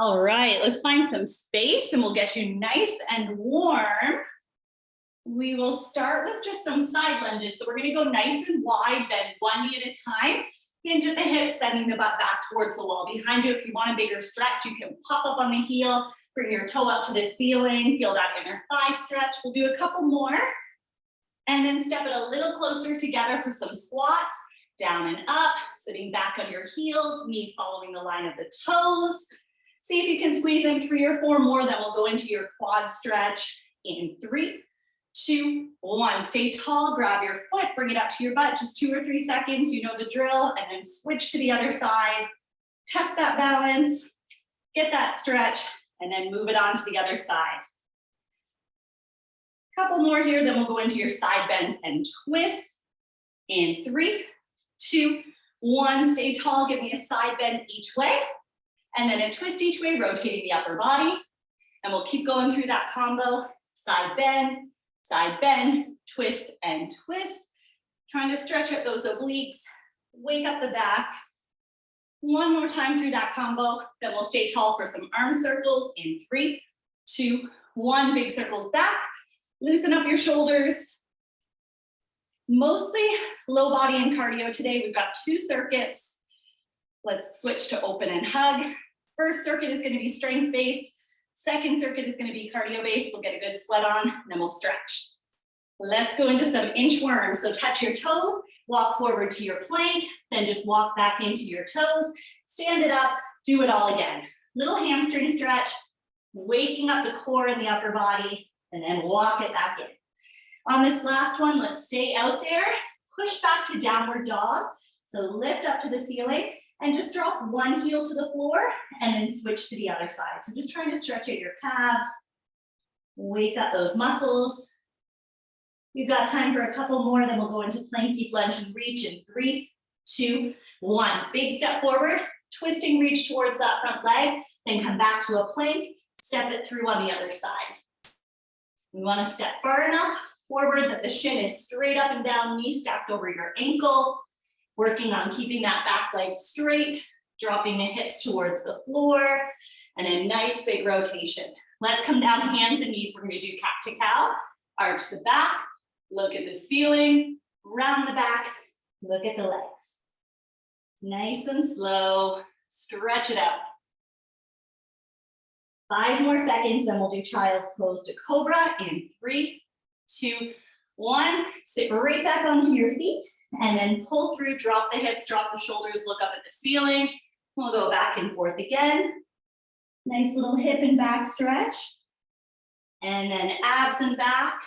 All right, let's find some space and we'll get you nice and warm. We will start with just some side lunges. So we're gonna go nice and wide, bend one knee at a time. Hinge at the hips, sending the butt back towards the wall behind you. If you want a bigger stretch, you can pop up on the heel, bring your toe up to the ceiling, feel that inner thigh stretch. We'll do a couple more. And then step it a little closer together for some squats. Down and up, sitting back on your heels, knees following the line of the toes. See if you can squeeze in 3 or 4 more, then we'll go into your quad stretch in 3, 2, 1. Stay tall, grab your foot, bring it up to your butt, just 2 or 3 seconds, you know the drill, and then switch to the other side. Test that balance, get that stretch, and then move it on to the other side. Couple more here, then we'll go into your side bends and twists in 3, 2, 1. Stay tall, give me a side bend each way, and then a twist each way, rotating the upper body. And we'll keep going through that combo. Side bend, twist and twist. Trying to stretch out those obliques, wake up the back. One more time through that combo, then we'll stay tall for some arm circles in 3, 2, 1. Big circles back, loosen up your shoulders. Mostly low body and cardio today. We've got 2 circuits. Let's switch to open and hug. First circuit is going to be strength based. Second circuit is going to be cardio based. We'll get a good sweat on, and then we'll stretch. Let's go into some inchworms. So touch your toes, walk forward to your plank, then just walk back into your toes, stand it up, do it all again. Little hamstring stretch, waking up the core and the upper body, and then walk it back in. On this last one, let's stay out there, push back to downward dog. So lift up to the ceiling and just drop one heel to the floor and then switch to the other side. So just trying to stretch out your calves, wake up those muscles. We've got time for a couple more, then we'll go into plank deep lunge and reach in 3, 2, 1. Big step forward, twisting reach towards that front leg, then come back to a plank, step it through on the other side. We want to step far enough forward that the shin is straight up and down, knee stacked over your ankle, working on keeping that back leg straight, dropping the hips towards the floor, and a nice big rotation. Let's come down hands and knees. We're going to do cat to cow, arch the back, look at the ceiling, round the back, look at the legs. Nice and slow, stretch it out. 5 more seconds, then we'll do child's pose to cobra in 3, 2, 1. Sit right back onto your feet and then pull through, drop the hips, drop the shoulders, look up at the ceiling. We'll go back and forth again. Nice little hip and back stretch. And then abs and back.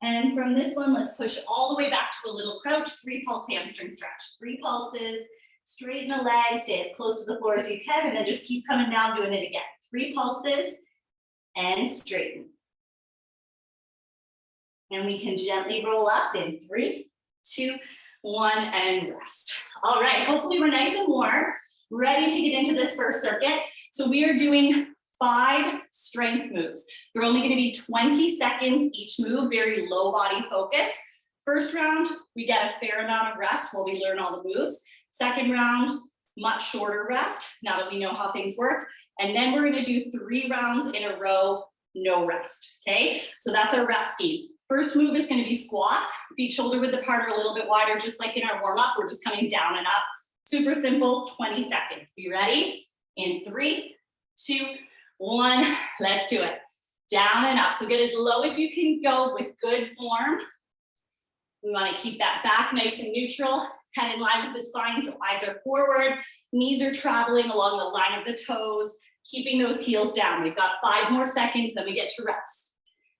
And from this one, let's push all the way back to a little crouch, 3 pulse hamstring stretch. 3 pulses, straighten the legs, stay as close to the floor as you can, and then just keep coming down, doing it again. 3 pulses and straighten. And we can gently roll up in 3, 2, 1, and rest. All right, hopefully we're nice and warm, ready to get into this first circuit. So we are doing 5 strength moves. They're only going to be 20 seconds each move, very low body focus. First round, we get a fair amount of rest while we learn all the moves. Second round, much shorter rest, now that we know how things work. And then we're going to do 3 rounds in a row, no rest, okay? So that's our rep scheme. First move is going to be squats, feet shoulder width apart or a little bit wider, just like in our warm-up. We're just coming down and up. Super simple, 20 seconds. Be ready? In 3, 2, 1, let's do it. Down and up. So get as low as you can go with good form. We want to keep that back nice and neutral, head in line with the spine, so eyes are forward, knees are traveling along the line of the toes, keeping those heels down. We've got 5 more seconds, then we get to rest.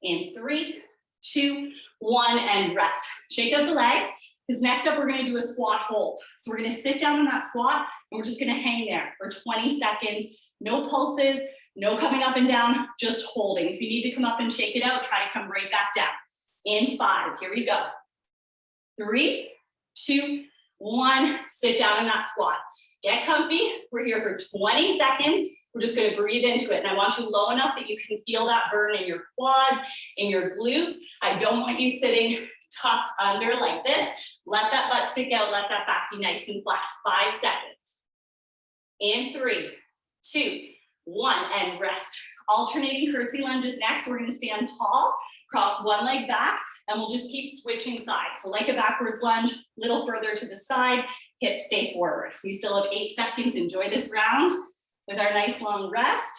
In 3, 2, 1, and rest. Shake out the legs, because next up we're going to do a squat hold. So we're going to sit down in that squat, and we're just going to hang there for 20 seconds. No pulses, no coming up and down, just holding. If you need to come up and shake it out, try to come right back down. In 5, here we go. 3, 2, 1, sit down in that squat. Get comfy. We're here for 20 seconds. We're just going to breathe into it. And I want you low enough that you can feel that burn in your quads, in your glutes. I don't want you sitting tucked under like this. Let that butt stick out. Let that back be nice and flat. 5 seconds. In 3, 2, 1, and rest. Alternating curtsy lunges next. We're gonna stand tall, cross one leg back, and we'll just keep switching sides. So like a backwards lunge, little further to the side, hips stay forward. We still have 8 seconds. Enjoy this round with our nice long rest.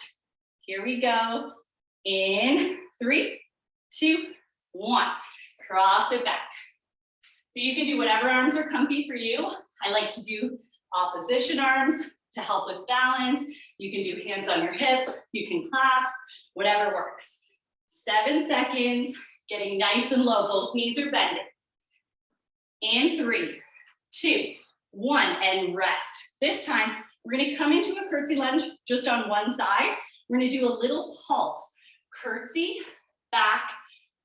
Here we go. In 3, 2, 1. Cross it back. So you can do whatever arms are comfy for you. I like to do opposition arms to help with balance. You can do hands on your hips. You can clasp, whatever works. 7 seconds, getting nice and low. Both knees are bending. And 3, 2, 1, and rest. This time, we're gonna come into a curtsy lunge just on one side. We're gonna do a little pulse. Curtsy, back,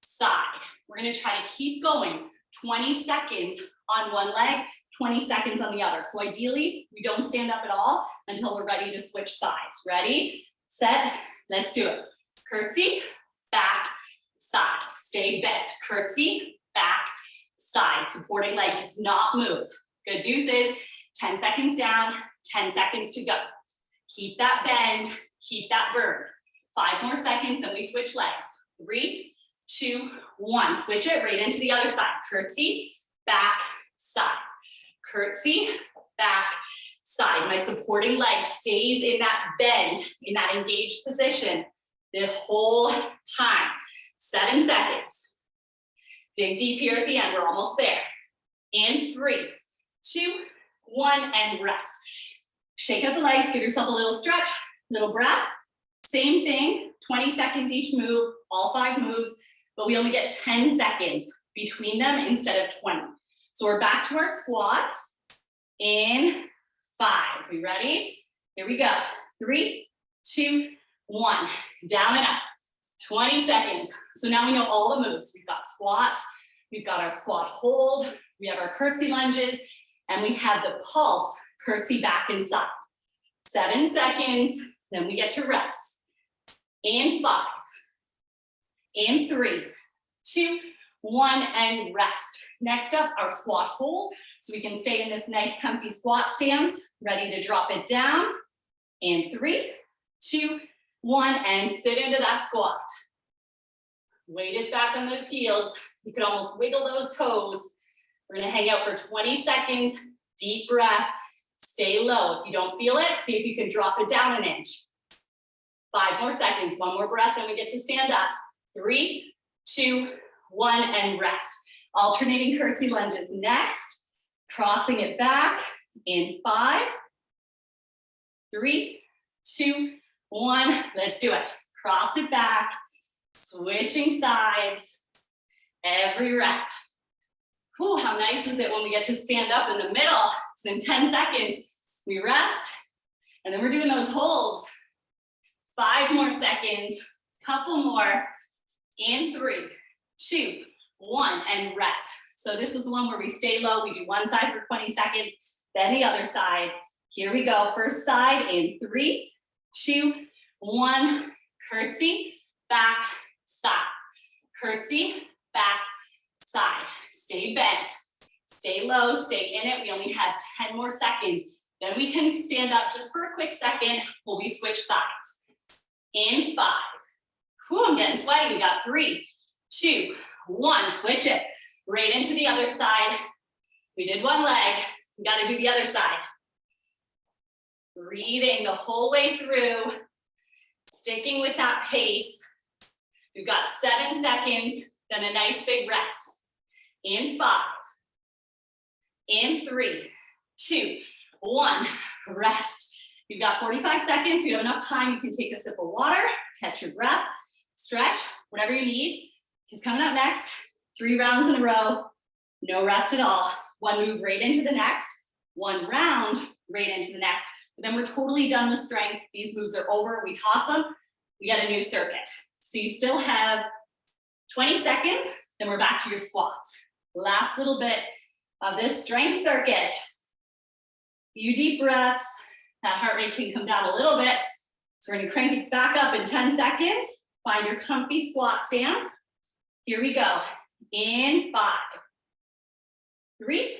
side. We're gonna try to keep going. 20 seconds on one leg, 20 seconds on the other. So ideally, we don't stand up at all until we're ready to switch sides. Ready, set, let's do it. Curtsy, back, side. Stay bent. Curtsy, back, side. Supporting leg does not move. Good news is 10 seconds down, 10 seconds to go. Keep that bend, keep that burn. 5 more seconds, then we switch legs. 3, 2, 1. Switch it right into the other side. Curtsy, back, side. Curtsy, back, side. My supporting leg stays in that bend, in that engaged position the whole time. 7 seconds. Dig deep here at the end. We're almost there. In 3, 2, 1, and rest. Shake out the legs. Give yourself a little stretch, little breath. Same thing. 20 seconds each move, all 5 moves, but we only get 10 seconds between them instead of 20. So we're back to our squats in 5. We ready? Here we go. 3, 2, 1. Down and up. 20 seconds. So now we know all the moves. We've got squats, we've got our squat hold, we have our curtsy lunges, and we have the pulse, curtsy back and side. 7 seconds, then we get to rest. In 5, in 3, 2, 1, and rest. Next up, our squat hold. So we can stay in this nice comfy squat stance, ready to drop it down. In 3, 2, 1, and sit into that squat. Weight is back on those heels. You could almost wiggle those toes. We're gonna hang out for 20 seconds, deep breath, stay low. If you don't feel it, see if you can drop it down an inch. 5 more seconds, 1 more breath, then we get to stand up. 3, 2, 1, and rest. Alternating curtsy lunges next. Crossing it back in 5, 3, 2, 1. Let's do it. Cross it back, switching sides, every rep. Whew, how nice is it when we get to stand up in the middle? So in 10 seconds, we rest, and then we're doing those holds. 5 more seconds, couple more. In 3, 2, 1, and rest. So this is the one where we stay low. We do one side for 20 seconds, then the other side. Here we go. First side in 3, 2, 1. Curtsy, back, side. Curtsy, back, side. Stay bent. Stay low, stay in it. We only have 10 more seconds. Then we can stand up just for a quick second while we switch sides. In 5. Whew, I'm getting sweaty. We got 3, 2, 1. Switch it right into the other side. We did one leg. We got to do the other side. Breathing the whole way through. Sticking with that pace. We've got 7 seconds, then a nice big rest. In 5. In 3, 2, 1. Rest. You've got 45 seconds. You have enough time. You can take a sip of water, catch your breath, stretch, whatever you need. Is coming up next. 3 rounds in a row. No rest at all. 1 move right into the next. 1 round right into the next. But then we're totally done with strength. These moves are over. We toss them. We get a new circuit. So you still have 20 seconds. Then we're back to your squats. Last little bit of this strength circuit. Few deep breaths. That heart rate can come down a little bit. So we're gonna crank it back up in 10 seconds. Find your comfy squat stance. Here we go. In 5, 3,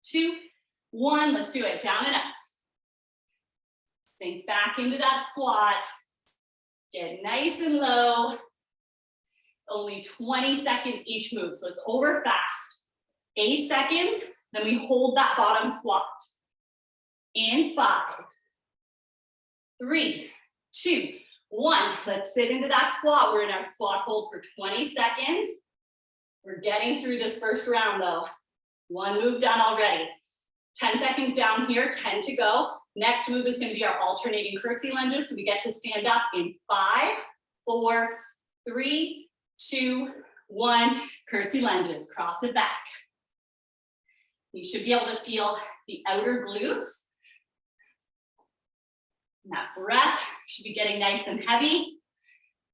2, 1. Let's do it. Down and up. Sink back into that squat. Get nice and low. Only 20 seconds each move, so it's over fast. 8 seconds, then we hold that bottom squat. In 5, 3, 2, 1. Let's sit into that squat. We're in our squat hold for 20 seconds. We're getting through this first round though. 1 move done already. 10 seconds down here, 10 to go. Next move is going to be our alternating curtsy lunges. So we get to stand up in 5, 4, 3, 2, 1. Curtsy lunges, cross it back. You should be able to feel the outer glutes. And that breath should be getting nice and heavy.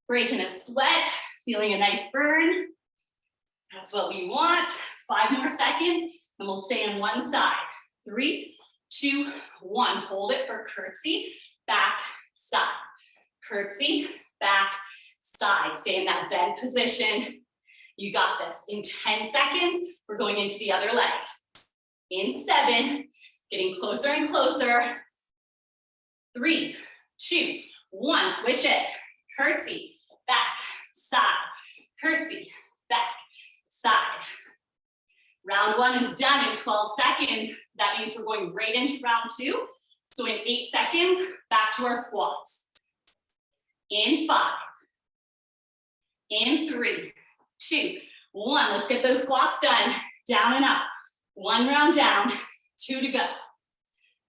Breaking a sweat, feeling a nice burn. That's what we want. 5 more seconds, and we'll stay on one side. 3, 2, 1. Hold it for curtsy, back, side. Curtsy, back, side. Stay in that bend position. You got this. In 10 seconds, we're going into the other leg. In 7, getting closer and closer. 3, 2, 1. Switch it. Curtsy, back, side. Curtsy, back, side. Round 1 is done in 12 seconds. That means we're going right into round 2. So in 8 seconds, back to our squats. In 5, in 3, 2, 1. Let's get those squats done. Down and up. 1 round down, 2 to go.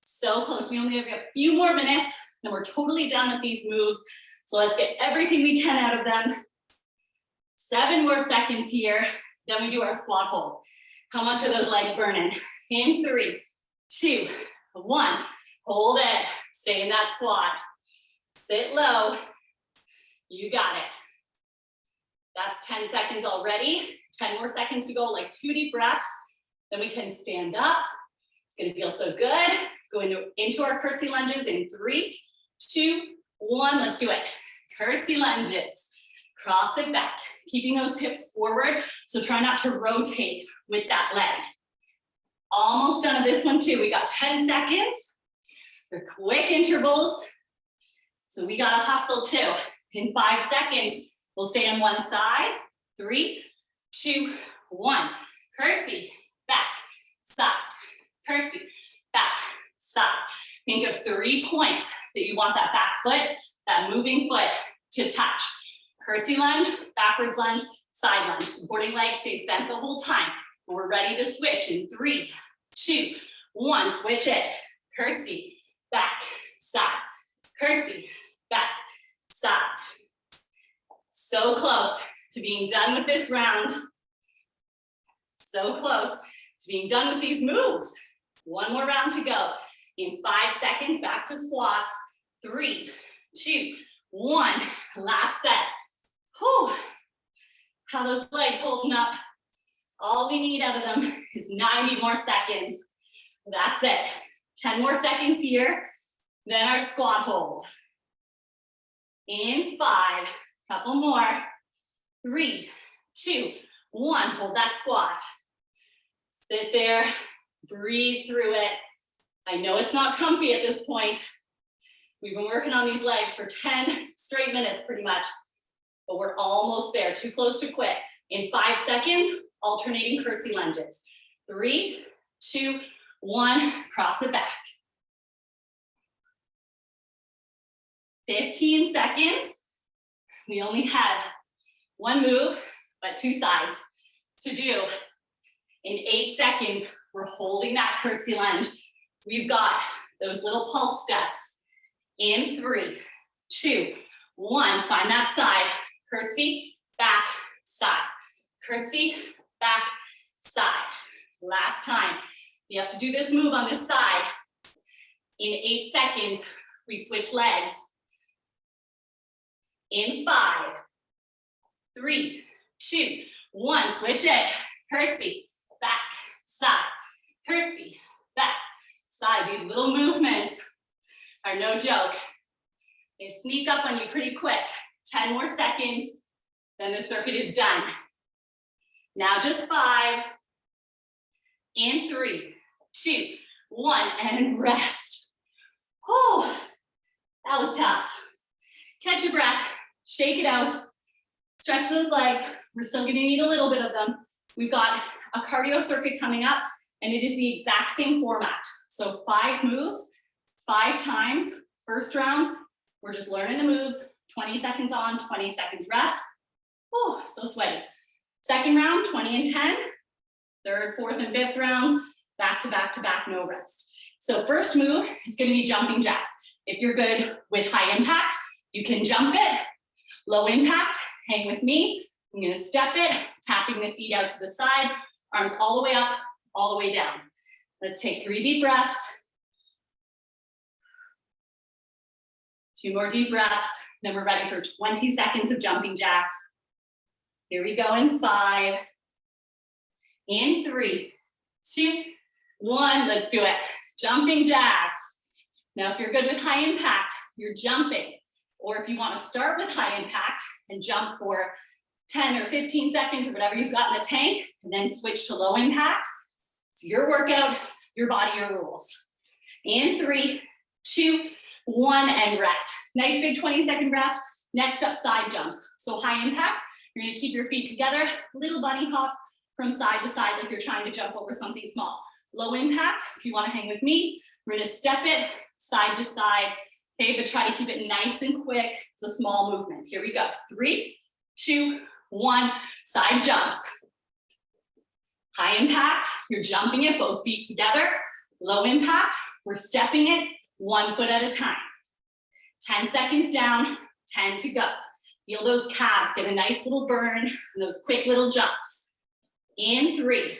So close. We only have a few more minutes, then we're totally done with these moves. So let's get everything we can out of them. 7 more seconds here. Then we do our squat hold. How much are those legs burning? In 3, 2, 1. Hold it. Stay in that squat. Sit low. You got it. That's 10 seconds already. 10 more seconds to go, like 2 deep breaths. Then we can stand up. It's gonna feel so good. Go into our curtsy lunges in 3, 2, 1. Let's do it. Curtsy lunges. Cross it back. Keeping those hips forward. So try not to rotate with that leg. Almost done with this one too. We got 10 seconds. They're quick intervals. So we gotta hustle too. In 5 seconds, we'll stay on one side. 3, 2, 1. Curtsy, back, side. Curtsy, back, side. Think of 3 points that you want that back foot, that moving foot to touch. Curtsy lunge, backwards lunge, side lunge. Supporting leg stays bent the whole time. We're ready to switch in 3, 2, 1. Switch it. Curtsy, back, side. Curtsy, back, side. So close to being done with this round. So close to being done with these moves. 1 more round to go. In 5 seconds, back to squats. 3, 2, 1. Last set. Whew. How those legs holding up? All we need out of them is 90 more seconds. That's it. 10 more seconds here. Then our squat hold. In 5, couple more. 3, 2, 1. Hold that squat. Sit there, breathe through it. I know it's not comfy at this point. We've been working on these legs for 10 straight minutes pretty much, but we're almost there, too close to quit. In 5 seconds, alternating curtsy lunges. 3, 2, 1, cross it back. 15 seconds. We only have 1 move, but 2 sides to do. In 8 seconds, we're holding that curtsy lunge. We've got those little pulse steps. In 3, 2, 1, find that side. Curtsy, back, side. Curtsy, back, side. Last time. You have to do this move on this side. In 8 seconds, we switch legs. In 5, 3, 2, 1, switch it. Curtsy, back, side. Curtsy, back, side. These little movements are no joke. They sneak up on you pretty quick. 10 more seconds, then the circuit is done. Now just 5. In 3, 2, 1, and rest. Oh, shake it out, stretch those legs. We're still gonna need a little bit of them. We've got a cardio circuit coming up, and it is the exact same format. So 5 moves, 5 times. First round, we're just learning the moves, 20 seconds on, 20 seconds rest. Oh, so sweaty. Second round, 20 and 10. Third, fourth, and fifth rounds, back to back to back, no rest. So first move is gonna be jumping jacks. If you're good with high impact, you can jump it. Low impact, hang with me. I'm gonna step it, tapping the feet out to the side, arms all the way up, all the way down. Let's take 3 deep breaths. 2 more deep breaths. Then we're ready for 20 seconds of jumping jacks. Here we go in 5, in 3, 2, 1. Let's do it. Jumping jacks. Now, if you're good with high impact, you're jumping. Or if you want to start with high impact and jump for 10 or 15 seconds or whatever you've got in the tank, and then switch to low impact. It's your workout, your body, your rules. In 3, 2, 1, and rest. Nice big 20-second rest. Next up, side jumps. So high impact, you're gonna keep your feet together, little bunny hops from side to side like you're trying to jump over something small. Low impact, if you wanna hang with me, we're gonna step it side to side, okay, but try to keep it nice and quick. It's a small movement. Here we go. 3, 2, 1, side jumps. High impact, you're jumping it, both feet together. Low impact, we're stepping it 1 foot at a time. 10 seconds down, 10 to go. Feel those calves get a nice little burn and those quick little jumps. In 3,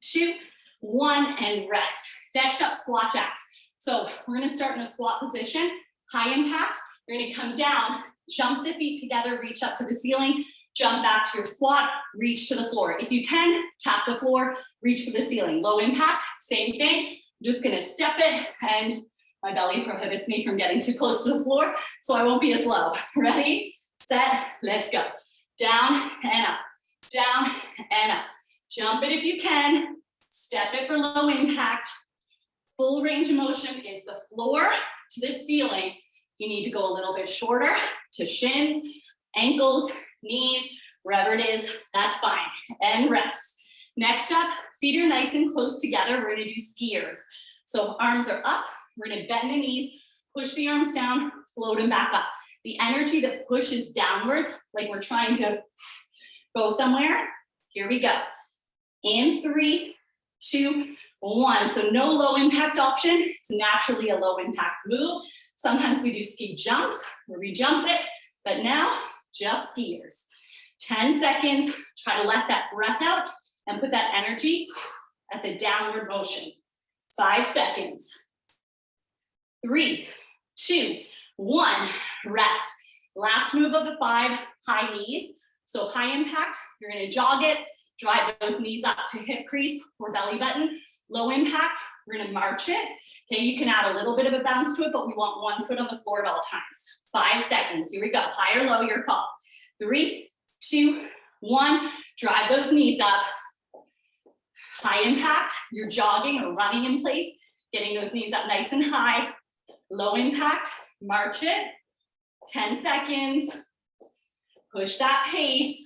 2, 1, and rest. Next up, squat jacks. So we're gonna start in a squat position. High impact, you're gonna come down, jump the feet together, reach up to the ceiling, jump back to your squat, reach to the floor. If you can, tap the floor, reach for the ceiling. Low impact, same thing. I'm just gonna step it, and my belly prohibits me from getting too close to the floor, so I won't be as low. Ready, set, let's go. Down and up, down and up. Jump it if you can, step it for low impact. Full range of motion is the floor to the ceiling. You need to go a little bit shorter to shins, ankles, knees, wherever it is, that's fine. And rest. Next up, feet are nice and close together. We're gonna do skiers. So arms are up, we're gonna bend the knees, push the arms down, float them back up. The energy that pushes downwards, like we're trying to go somewhere, here we go. In 3, 2, 1. So no low impact option. It's naturally a low impact move. Sometimes we do ski jumps where we jump it, but now just skiers. 10 seconds, try to let that breath out and put that energy at the downward motion. 5 seconds. 3, 2, 1, rest. Last move of the 5, high knees. So high impact, you're gonna jog it, drive those knees up to hip crease or belly button. Low impact, we're gonna march it. Okay, you can add a little bit of a bounce to it, but we want 1 foot on the floor at all times. 5 seconds, here we go. High or low, your call. 3, 2, 1, drive those knees up. High impact, you're jogging or running in place, getting those knees up nice and high. Low impact, march it. 10 seconds, push that pace.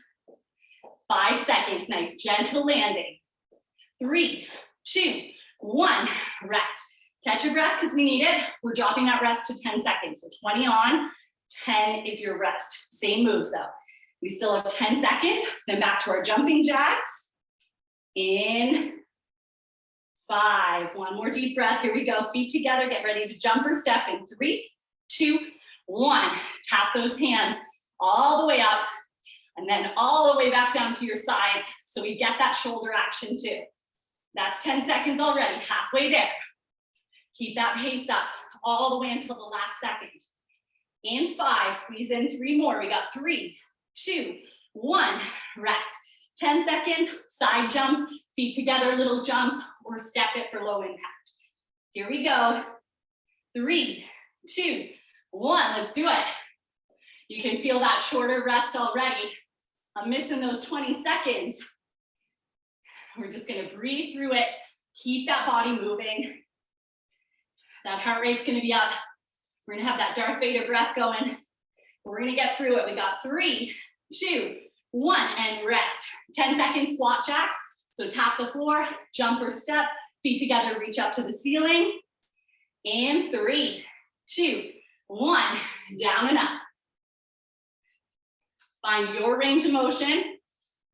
5 seconds, nice gentle landing. 3, 2, 1, rest. Catch your breath because we need it. We're dropping that rest to 10 seconds. So 20 on, 10 is your rest. Same moves though. We still have 10 seconds, then back to our jumping jacks. In 5, 1 more deep breath. Here we go, feet together, get ready to jump or step in 3, 2, 1. Tap those hands all the way up and then all the way back down to your sides. So we get that shoulder action too. That's 10 seconds already, halfway there. Keep that pace up all the way until the last second. In 5, squeeze in 3 more. We got 3, 2, 1, rest. 10 seconds, side jumps, feet together, little jumps, or step it for low impact. Here we go. 3, 2, 1, let's do it. You can feel that shorter rest already. I'm missing those 20 seconds. We're just gonna breathe through it, keep that body moving. That heart rate's gonna be up. We're gonna have that Darth Vader breath going. We're gonna get through it. We got 3, 2, 1, and rest. 10-second squat jacks. So tap the floor, jump or step, feet together, reach up to the ceiling. In 3, 2, 1, down and up. Find your range of motion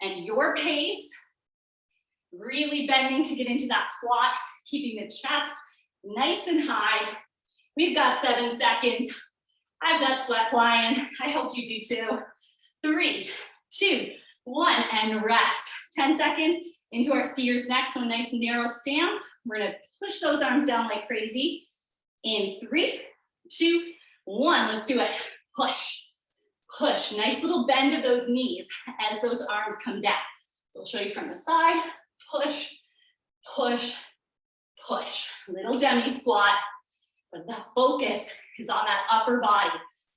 and your pace. Really bending to get into that squat, keeping the chest nice and high. We've got 7 seconds. I've got sweat flying. I hope you do too. 3, 2, 1, and rest. 10 seconds into our skiers next. So a nice narrow stance. We're gonna push those arms down like crazy. In 3, 2, 1, let's do it. Push, push. Nice little bend of those knees as those arms come down. So I'll show you from the side. Push, push, push. Little demi squat, but the focus is on that upper body.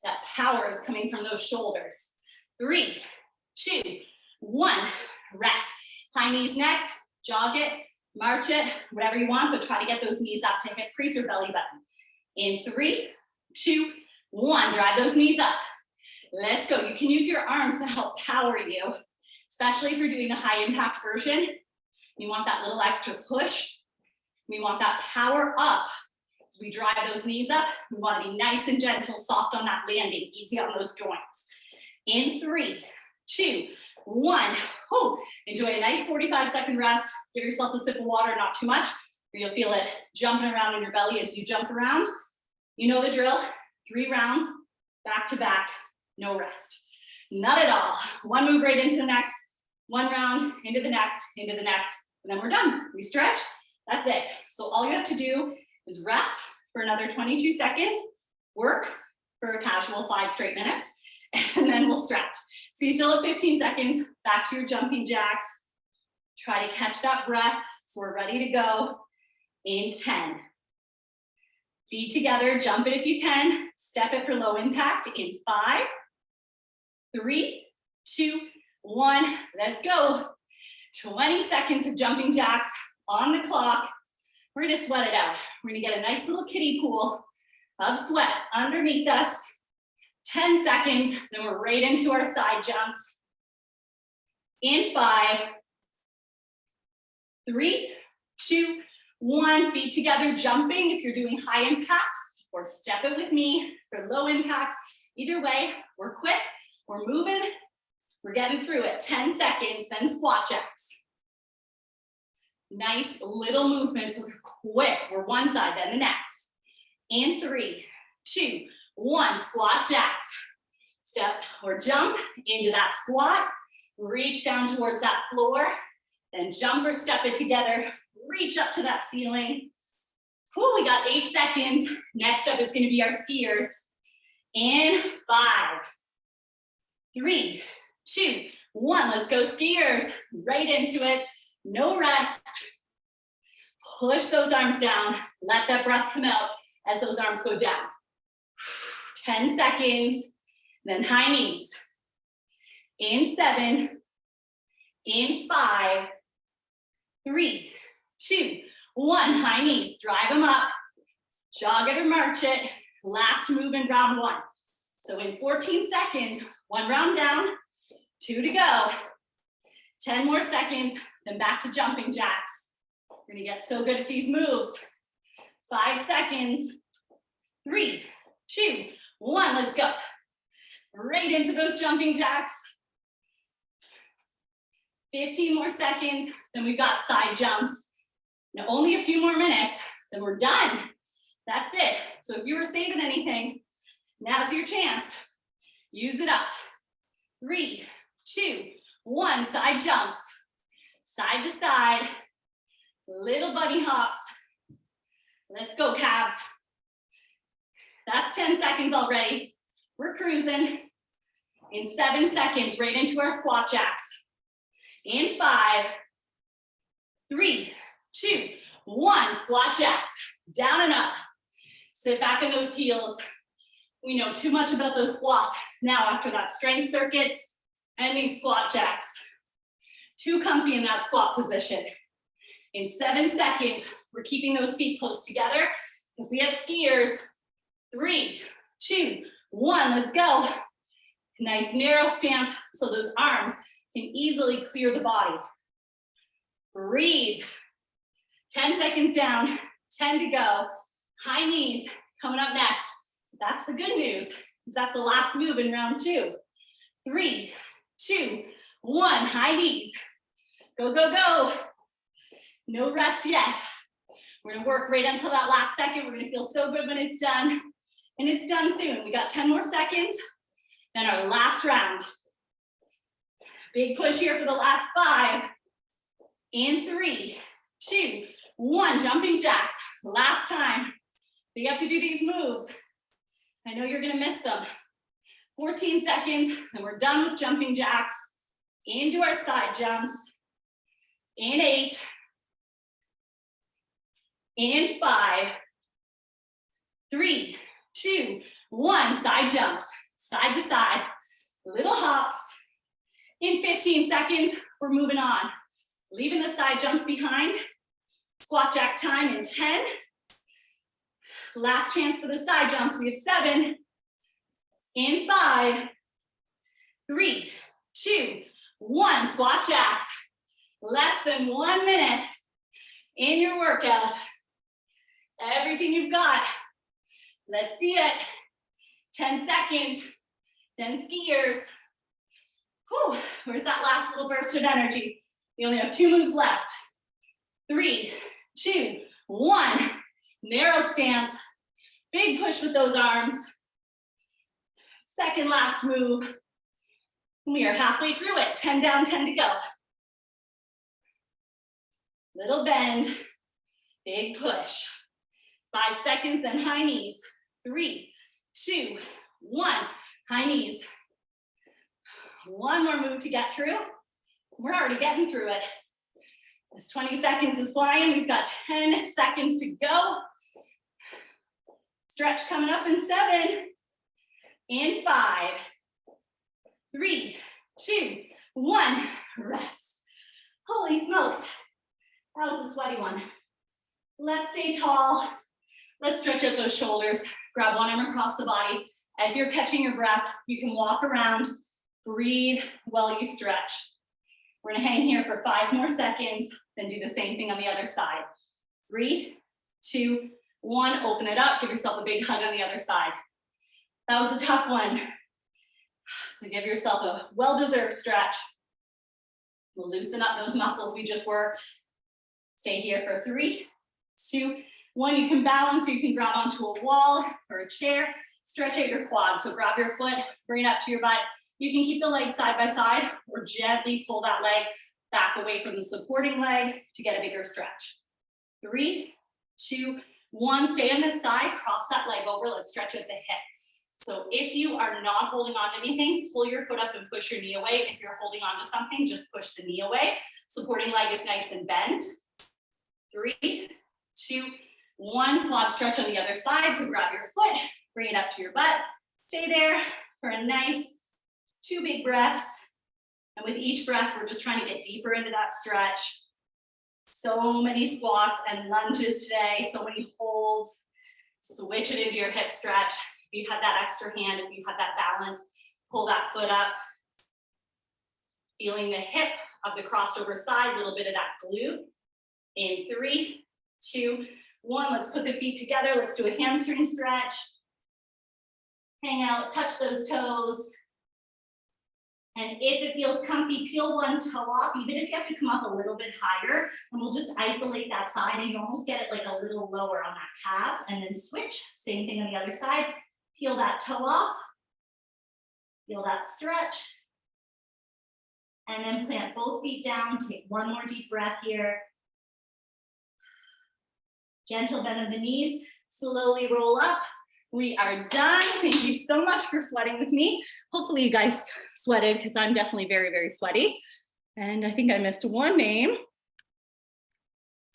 That power is coming from those shoulders. 3, 2, 1, rest. High knees next, jog it, march it, whatever you want, but try to get those knees up to hip crease or belly button. In 3, 2, 1, drive those knees up. Let's go. You can use your arms to help power you, especially if you're doing the high impact version. You want that little extra push. We want that power up. As we drive those knees up, we want to be nice and gentle, soft on that landing, easy on those joints. In 3, 2, 1. Oh, enjoy a nice 45-second rest. Give yourself a sip of water, not too much, or you'll feel it jumping around in your belly as you jump around. You know the drill. 3 rounds, back to back, no rest. Not at all. One move right into the next, 1 round, into the next, and then we're done. We stretch, that's it. So all you have to do is rest for another 22 seconds, work for a casual 5 straight minutes, and then we'll stretch. So you still have 15 seconds, back to your jumping jacks. Try to catch that breath, so we're ready to go in 10. Feet together, jump it if you can, step it for low impact in 5, 3, 2, 1, let's go. 20 seconds of jumping jacks on the clock. We're gonna sweat it out. We're gonna get a nice little kiddie pool of sweat underneath us. 10 seconds, then we're right into our side jumps. In 5, 3, 2, 1, feet together, jumping if you're doing high impact, or step it with me for low impact. Either way, we're quick, we're moving, we're getting through it. 10 seconds, then squat jacks. Nice little movements, we're quick. We're one side, then the next. In 3, 2, 1, squat jacks. Step or jump into that squat, reach down towards that floor, then jump or step it together, reach up to that ceiling. Whew, we got 8 seconds. Next up is gonna be our skiers. In 5, 3, 2, 1, let's go skiers. Right into it, no rest. Push those arms down, let that breath come out as those arms go down. 10 seconds, then high knees. In 7, in 5, 3, 2, 1, high knees, drive them up, jog it or march it, last move in round 1. So in 14 seconds, 1 round down, 2 to go, 10 more seconds, then back to jumping jacks. We're gonna get so good at these moves. 5 seconds, 3, 2, 1, let's go. Right into those jumping jacks. 15 more seconds, then we've got side jumps. Now only a few more minutes, then we're done. That's it. So if you were saving anything, now's your chance. Use it up. 3, 2, 1, side jumps. Side to side, little bunny hops. Let's go, calves. That's 10 seconds already. We're cruising. In 7 seconds, right into our squat jacks. In 5, 3, 2, 1, squat jacks. Down and up. Sit back in those heels. We know too much about those squats now after that strength circuit and these squat jacks. Too comfy in that squat position. In 7 seconds, we're keeping those feet close together because we have skiers. 3, 2, 1, let's go. Nice narrow stance so those arms can easily clear the body. Breathe. 10 seconds down, 10 to go. High knees coming up next. That's the good news, because that's the last move in round 2. 3, 2, 1, high knees. Go, go, go. No rest yet. We're gonna work right until that last second. We're gonna feel so good when it's done. And it's done soon. We got 10 more seconds, then our last round. Big push here for the last 5. And 3, 2, 1, jumping jacks. Last time. But you have to do these moves. I know you're gonna miss them. 14 seconds, and we're done with jumping jacks. Into our side jumps. In 8. In 5. 3, 2, 1, side jumps, side to side, little hops. In 15 seconds, we're moving on. Leaving the side jumps behind. Squat jack time in 10. Last chance for the side jumps. We have 7. In 5, 3, 2, 1, squat jacks. Less than 1 minute in your workout. Everything you've got. Let's see it. 10 seconds, then skiers. Whew, where's that last little burst of energy? We only have 2 moves left. 3, 2, 1. Narrow stance. Big push with those arms. Second last move. We are halfway through it. 10 down, 10 to go. Little bend. Big push. 5 seconds, then high knees. 3, 2, 1. High knees. 1 more move to get through. We're already getting through it. This 20 seconds is flying. We've got 10 seconds to go. Stretch coming up in 7. In 5, 3, 2, 1. Rest. Holy smokes. That was a sweaty one. Let's stay tall. Let's stretch out those shoulders. Grab one arm across the body. As you're catching your breath, you can walk around, breathe while you stretch. We're gonna hang here for 5 more seconds, then do the same thing on the other side. 3, 2, 1, open it up. Give yourself a big hug on the other side. That was a tough one. So give yourself a well-deserved stretch. We'll loosen up those muscles we just worked. Stay here for 3, 2, 1. You can balance or you can grab onto a wall or a chair. Stretch out your quads. So grab your foot, bring it up to your butt. You can keep the legs side by side or gently pull that leg back away from the supporting leg to get a bigger stretch. 3, 2, 1. Stay on this side, cross that leg over. Let's stretch at the hip. So if you are not holding on to anything, pull your foot up and push your knee away. If you're holding on to something, just push the knee away. Supporting leg is nice and bent. 3, 2, 1. Quad stretch on the other side. So grab your foot, bring it up to your butt. Stay there for a nice 2 big breaths. And with each breath, we're just trying to get deeper into that stretch. So many squats and lunges today, so many holds. Switch it into your hip stretch. If you had that extra hand, if you had that balance, pull that foot up. Feeling the hip of the crossed over side, a little bit of that glute. In 3, 2, 1, let's put the feet together. Let's do a hamstring stretch. Hang out, touch those toes. And if it feels comfy, peel one toe off, even if you have to come up a little bit higher, and we'll just isolate that side and you almost get it like a little lower on that calf, and then switch. Same thing on the other side. Peel that toe off. Feel that stretch. And then plant both feet down. Take 1 more deep breath here. Gentle bend of the knees. Slowly roll up. We are done. Thank you so much for sweating with me. Hopefully you guys sweated because I'm definitely very, very sweaty. And I think I missed one name.